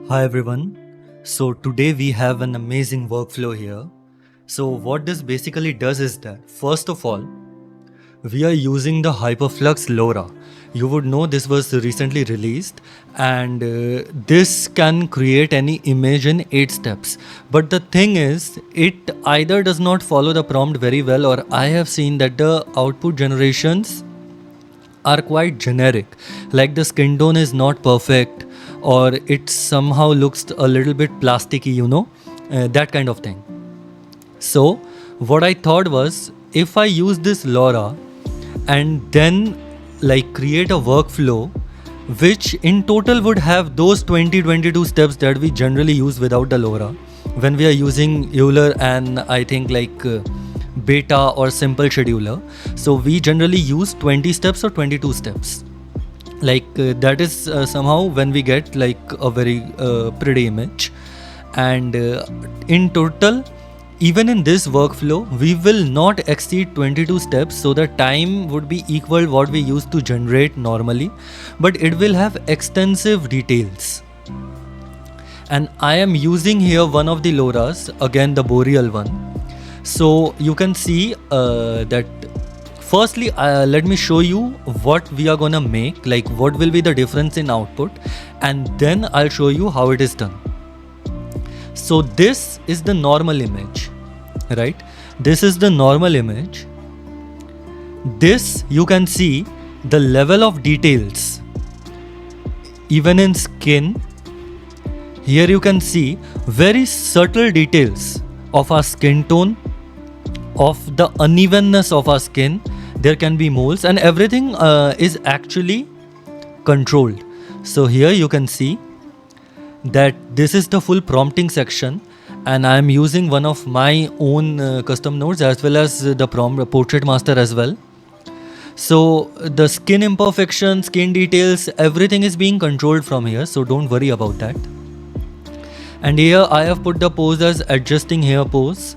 Hi everyone. So today we have an amazing workflow here. So what this basically does is that first of all, we are using the Hyperflux LoRA. You would know this was recently released and this can create any image in 8 steps. But the thing is, it either does not follow the prompt very well, or I have seen that the output generations are quite generic, like the skin tone is not perfect, or it somehow looks a little bit plasticky, that kind of thing. So what I thought was, if I use this LoRA and then create a workflow which in total would have those 22 steps that we generally use without the LoRA when we are using Euler and I think beta or simple scheduler. So we generally use 20 steps or 22 steps. That is somehow when we get a very pretty image. And in total, even in this workflow, we will not exceed 22 steps, so the time would be equal what we used to generate normally, but it will have extensive details. And I am using here one of the LoRAs, again the boreal one. So you can see that firstly, let me show you what we are gonna make, like what will be the difference in output, and then I'll show you how it is done. So this is the normal image, right? This is the normal image. This you can see the level of details, even in skin. Here you can see very subtle details of our skin tone, of the unevenness of our skin. There can be moles and everything is actually controlled. So here you can see that this is the full prompting section, and I am using one of my own custom nodes as well as the portrait master as well. So the skin imperfection, skin details, everything is being controlled from here, so don't worry about that. And here I have put the pose as adjusting hair pose,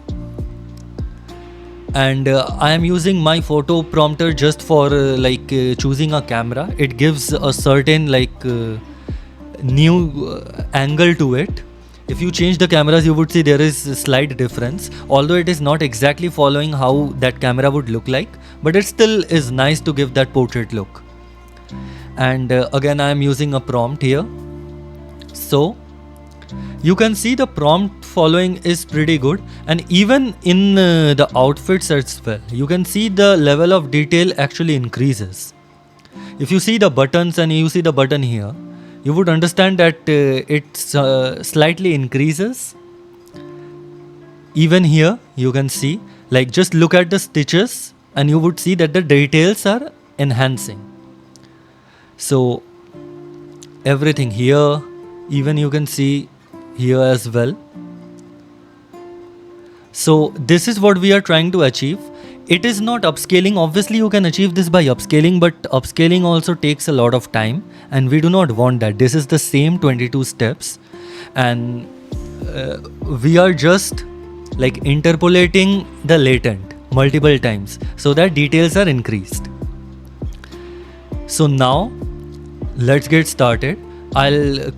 and I am using my photo prompter just for choosing a camera. It gives a certain new angle to it. If you change the cameras, you would see there is a slight difference, although it is not exactly following how that camera would look like, but it still is nice to give that portrait look. And again I am using a prompt here. So you can see the prompt following is pretty good, and even in the outfits as well, you can see the level of detail actually increases. If you see the buttons and you see the button here, you would understand that it slightly increases. Even here you can see, just look at the stitches and you would see that the details are enhancing. So everything here, even you can see here as well. So this is what we are trying to achieve. It is not upscaling. Obviously you can achieve this by upscaling, but upscaling also takes a lot of time and we do not want that. This is the same 22 steps, and we are just interpolating the latent multiple times so that details are increased. So now let's get started. I'll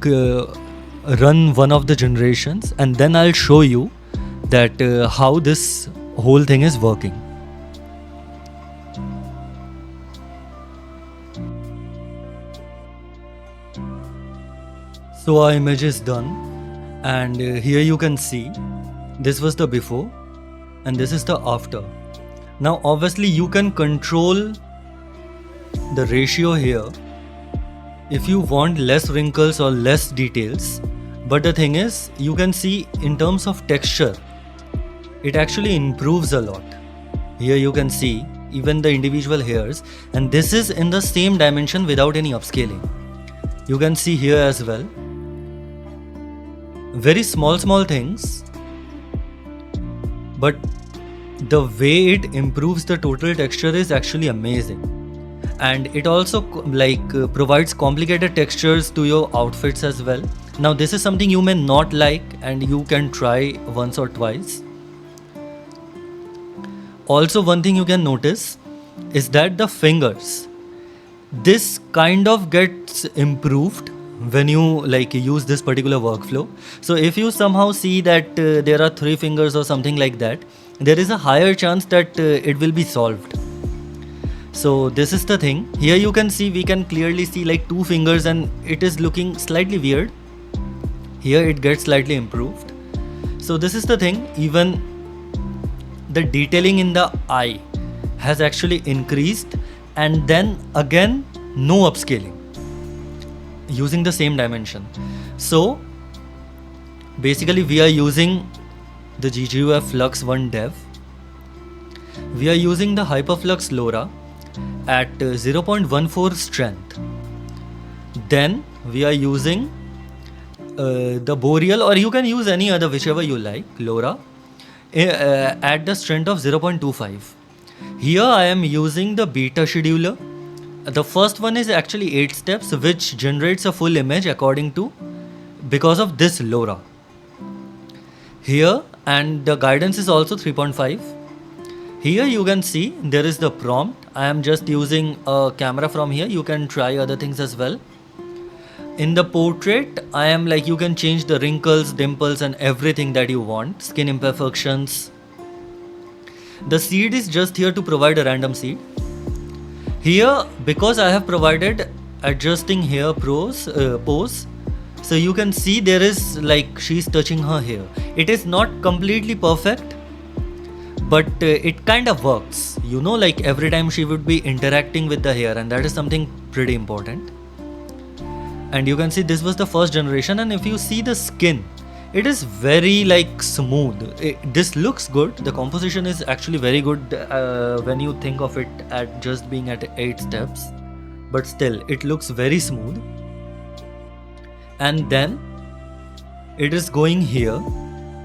run one of the generations and then I'll show you that how this whole thing is working. So our image is done, and here you can see this was the before and this is the after. Now obviously you can control the ratio here if you want less wrinkles or less details, but the thing is, you can see in terms of texture it actually improves a lot. Here you can see even the individual hairs, and this is in the same dimension without any upscaling. You can see here as well, very small things, but the way it improves the total texture is actually amazing. And it also provides complicated textures to your outfits as well. Now this is something you may not like and you can try once or twice. Also, one thing you can notice is that the fingers, this kind of gets improved when you like use this particular workflow. So if you somehow see that there are 3 fingers or something like that, there is a higher chance that it will be solved. So this is the thing. Here you can see, we can clearly see like 2 fingers and it is looking slightly weird. Here it gets slightly improved. So this is the thing. Even the detailing in the eye has actually increased, and then again no upscaling using the same dimension. So basically we are using the GGUF Flux 1 dev. We are using the Hyperflux LoRA at 0.14 strength. Then we are using the Boreal, or you can use any other, whichever you like, LoRA at the strength of 0.25. Here I am using the beta scheduler. The first one is actually 8 steps, which generates a full image because of this LoRA. Here, and the guidance is also 3.5. Here you can see there is the prompt. I am just using a camera from here. You can try other things as well. In the portrait, I am like, you can change the wrinkles, dimples and everything that you want. Skin imperfections. The seed is just here to provide a random seed. Here, because I have provided adjusting hair pose, so you can see there is like she's touching her hair. It is not completely perfect, but it kind of works. You know, like every time she would be interacting with the hair, and that is something pretty important. And you can see this was the first generation, and if you see the skin, it is very like smooth. This looks good. The composition is actually very good when you think of it at just being at 8 steps, but still it looks very smooth. And then it is going here,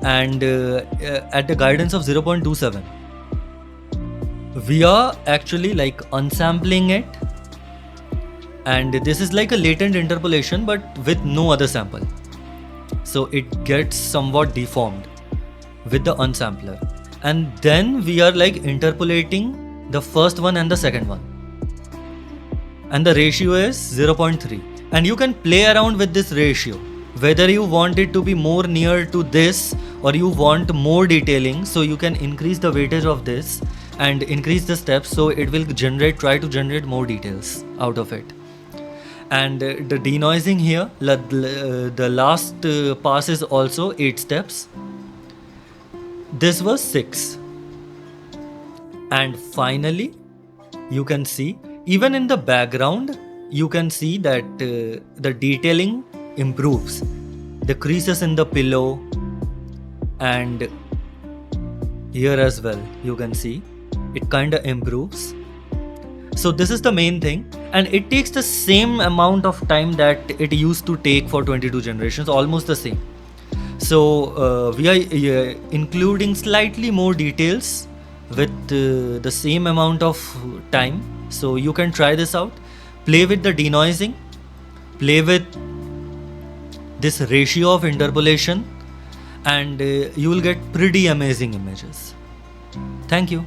and at the guidance of 0.27 we are actually like unsampling it, and this is like a latent interpolation but with no other sample, so it gets somewhat deformed with the unsampler. And then we are like interpolating the first one and the second one, and the ratio is 0.3, and you can play around with this ratio whether you want it to be more near to this or you want more detailing. So you can increase the weightage of this and increase the steps, so it will try to generate more details out of it. And the denoising here, the last pass is also 8 steps. This was 6. And finally, you can see even in the background, you can see that the detailing improves. The creases in the pillow, and here as well, you can see it kind of improves. So this is the main thing, and it takes the same amount of time that it used to take for 22 generations, almost the same. So we are including slightly more details with the same amount of time. So you can try this out, play with the denoising, play with this ratio of interpolation, and you will get pretty amazing images. Thank you.